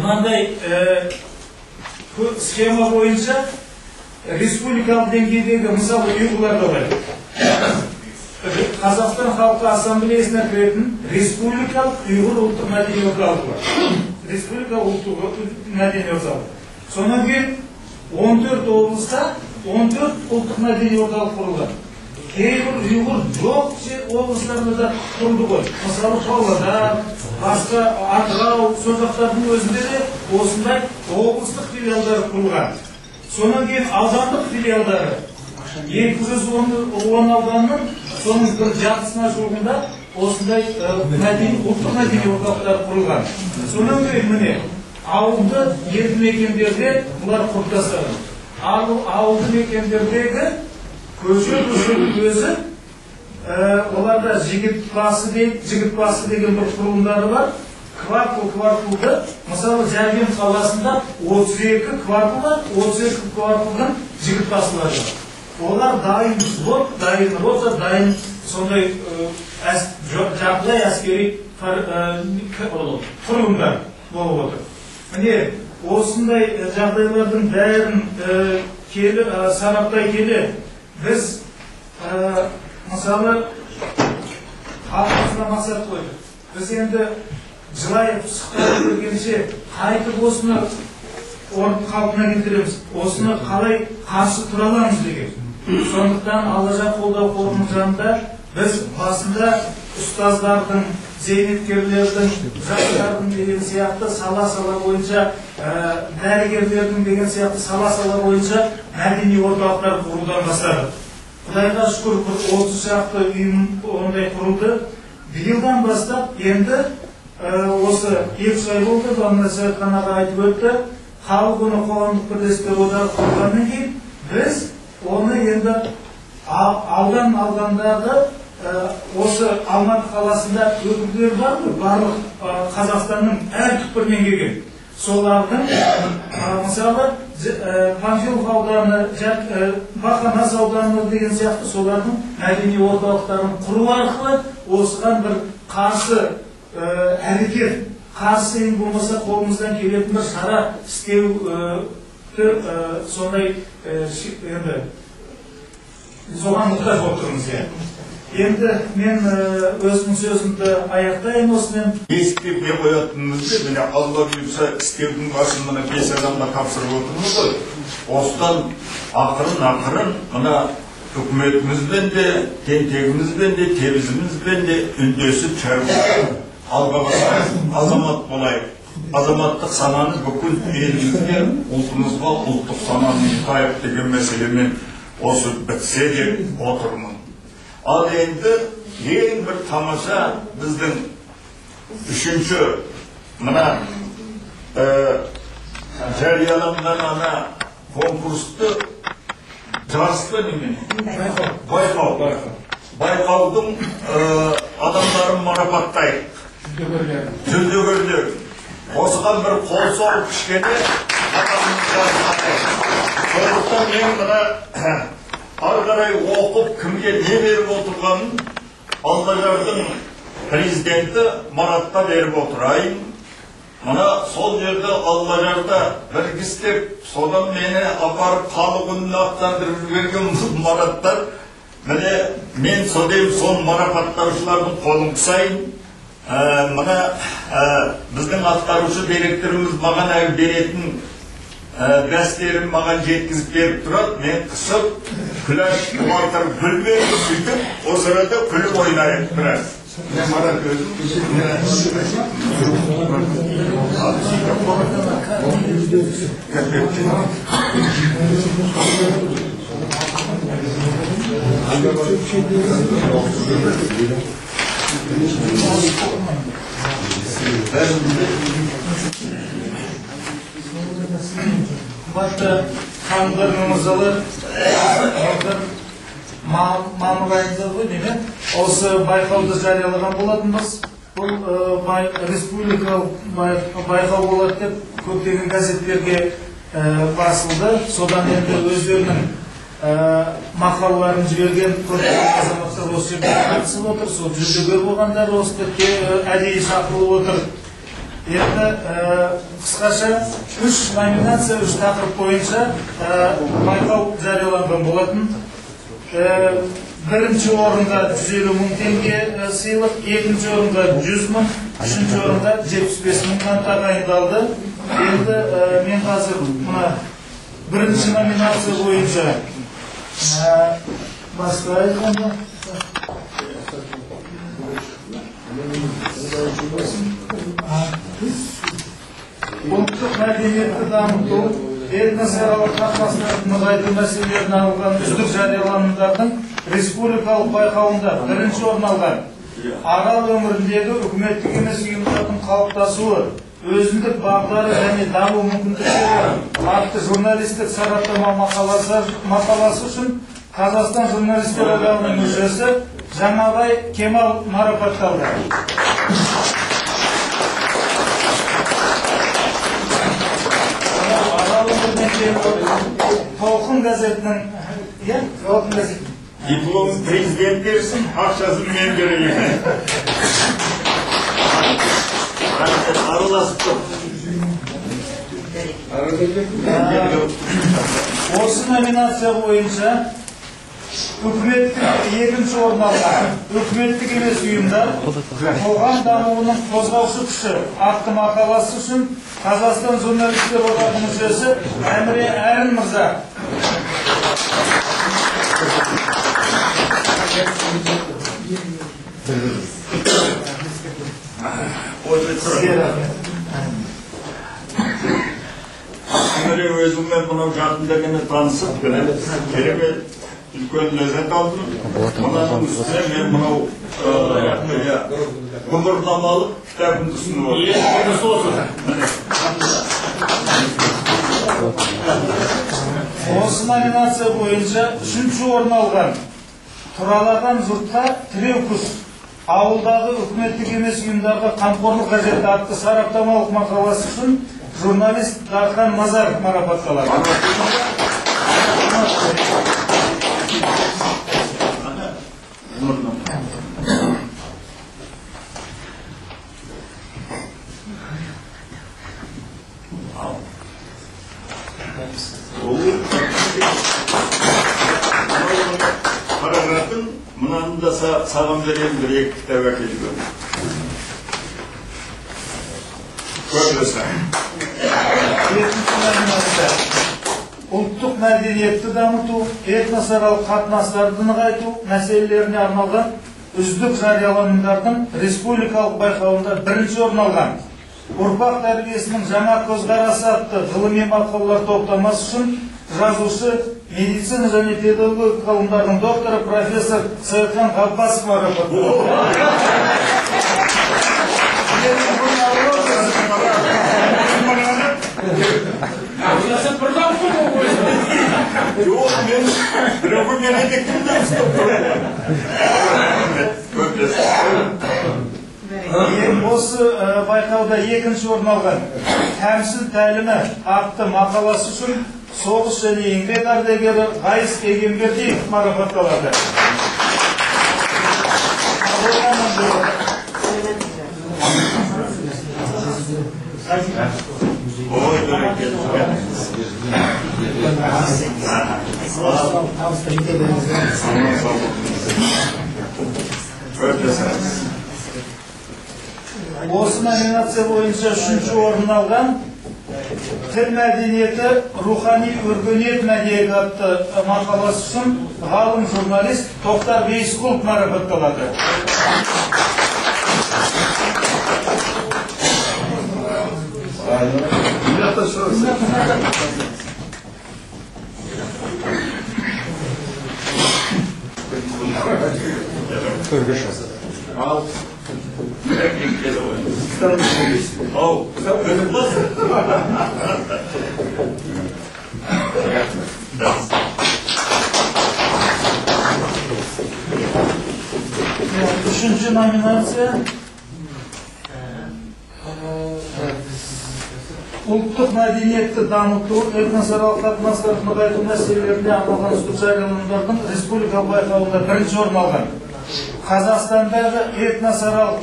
мынандай схема бойынша республикалық деңгейдегі мысалы ұйғырлар да бар. Қазақстан Халқы Ассамблеясына кіретін республикалық ұйғыр ұлттық мәдени орталығы бар. Республикалық ұлттық мәдени орталық. Сонан кейін 14 облыста 14 ұлттық мәдени орталық құрылған. Кейбір ұйғыр жоқ облыстарында да құрылды ғой. Мысалы Павлодар, басқа Атырау, сол жақтардың өзінде де осындай облыстық филиалдар құрылған. Сонан кейін аудандық филиалдары 210 ауданның соның бір жартысына жуығында осындай ұлттық мәдени орталықтар құрылған. Сонан кейін міне ауылды елді мекендерде бұлар құрылтастады. Ауылды мекендердегі көше-көшенің өзі оларда жігіт басы деген бір құрылымдары бар. Кварталды, мысалы Жәрген қаласында 32 квартал бар, 32 кварталдың жігіт басылары бар. Олар дайын взвод, дайын рота, дайын сондай жағдай әскери құрылымдар болып отыр. Міне осындай жағдайлардың бәрін сараптай келе біз мысалы халқымызға мақсат қойдық. Біз енді жылайып шыққан көргенше қайтып осыны қалпына келтіреміз, осыны қалай қарсы тұра аламыз деген. Сондықтан Алла қолдау қорының жанында біз басында ұстаздардың, зейнеткерлердің, жастардың деген сияқты сала-сала бойынша, дәрігерлердің деген сияқты сала-сала бойынша мәдени орталықтар құрудан бастадық. Құдайға шүкір 30 шақты ұйым ондай құрылды. Биылдан бастап енді осы 2 ай болды, Бағназар Қанаға айтып өтті. Халық оны қоғамдық бірлестіктер одағы құрғаннан кейін біз оны енді аудандағы осы Алматы қаласында өкілдер бар ғой, барлық Қазақстанның әр түкпірінен келген. Солардың мысалы Панфилов ауданы, Бақанас ауданы деген сияқты солардың мәдени орталықтарын құру арқылы осыған бір қарсы әрекет, қарсы ең болмаса қолымыздан келетін бір шара істеуді сондай енді соған мұқтаж болып тұрмыз. Енді мен өзімнің сөзімді аяқтайын осымен. Естіп не қоятынымызды, міне Алла бұйырса істеудің басын мына 5 адамға тапсырып отырмыз ғой. Осыдан ақырын мына үкіметімізбен де, тентегімізбен де, тебізімізбен де үндесіп шығып алға басайық, азамат болайық. Азаматтық сананы бүкіл елімізге, ұлтымызға ұлттық сананы ұйтайық деген мәселемен осы бітсе деп отырмын. Ал енді ең бір тамаша біздің үшінші мына жарияланған ана конкурсты жарысты немен? Байқаудың адамдарын марапаттайық. Жүлдегерлер. Осыған бір қол соғып кішкене адамымызға жарысты. Сондықтан мен мына ары қарай оқып кімге не беріп отырғанын Алдажардың президенті Маратқа беріп отырайын. Мына сол жерде Алдажарда бір кістеп, содан мені апарып халық үнін ақтандырып берген Мараттар. Міне мен содем сон марапаттаушылардың қолын қысайын. Мына біздің атқарушы директорымыз маған әр беретін дәстерін маған жеткізіп беріп тұрады, мен қысып, күләш құлатыр гүл беріп сөйтіп, осы арада күліп ойнайық біраз. Марат өзім. Başta kanunların mızalar mağmur ayında bu değil mi? Olsa Baykal'da жариялаған болатынбыз. Бұл республикалық байқау болады деп көптеген газеттерге басылды. Содан енді өздерінің мақалаларын жіберген көптеген азаматтар осы жерде қатысып отыр. Сол жүлдегер болғандар осы әдейі шақырылып отыр. Енді Kısaca 3 nominatsiya, 3 takip boyunca bayqau жарияланған болатын. Birinci orunda 150 мың tenge sыйлық, екінші orunda 100 мың, үшінші orunda 75 мыңнан тағайындалды. Енді мен қазір мына birinci nominatsiya boyunca басқа айтқанда ұлттық мәдениетті дамыту, этносаралық қатынастарды нығайту мәселелерін алған үздік жарияланымдардың республикалық байқауында бірінші орын алған Арал өңіріндегі үкіметтік емес ұйымдардың қалыптасуы, өзіндік бағдары және даму мүмкіндіктері атты журналистік сараптама мақаласы үшін Қазақстан журналистер одағының мүшесі Жаңабай Кемал марапатталды. Толқын газетінің диплом президент берсін, ақшасын мен берейін. Араласып тұр. Осы номинация бойынша үкіметтік екінші орын алған үкіметтік емес ұйымдар қоғам дамуының қозғаушы күші атты мақаласы үшін Қазақстан журналистер одағының мүшесі Әміре Әрін мырза. Өзіммен мұнау жақындағыны танысып, керемет үлкен ләззат алдым. Мұнаның үстіне мен мұнау ғұмырнамалық кітабымды ұсынып отырмын. Осы номинация бойынша үшінші орын алған тұралаған жұртқа тіреу күш ауылдағы үкіметтік емес ұйымдарға қамқорлық қажет атты сараптамалық мақаласы үшін журналист Дархан Мазар марапатталады. Параграфын мұнаны да саған берейін, бір екі кітап әкеліп. Ұлттық мәдениетті дамыту, этносаралық қатынастарды нығайту мәселелеріне арналған үздік жарияланымдардың республикалық байқауында бірінші орын алған ұрпақ тәрбиесінің жаңа көзқарасы атты ғылыми мақалалар топтамасы үшін жазушы, медицина және педагогика ғылымдарының докторы профессор Сайхан Ғаббасов марапатталды. Yok, ben edektimde Осы байқауда екінші орын алған Тәмсіл тәлімі атты мақаласы үшін соғыс және еңбек ардагері Ғайыс Егембердиев марапатталады. Осы номинация бойынша үшінші орын алған тіл мәдениеті, рухани өркениет мәдениеті атты мақаласы үшін ғалым журналист Тоқтар Бейсқұлов марапатталады. Üçüncü nominatsiya ұлттық мәдениетті дамыту, этносаралық қатынастарды нығайту мәселелеріне арналған үздік жарияланымдардың республикалық байқауында бірінші орын алған Қазақстандағы этносаралық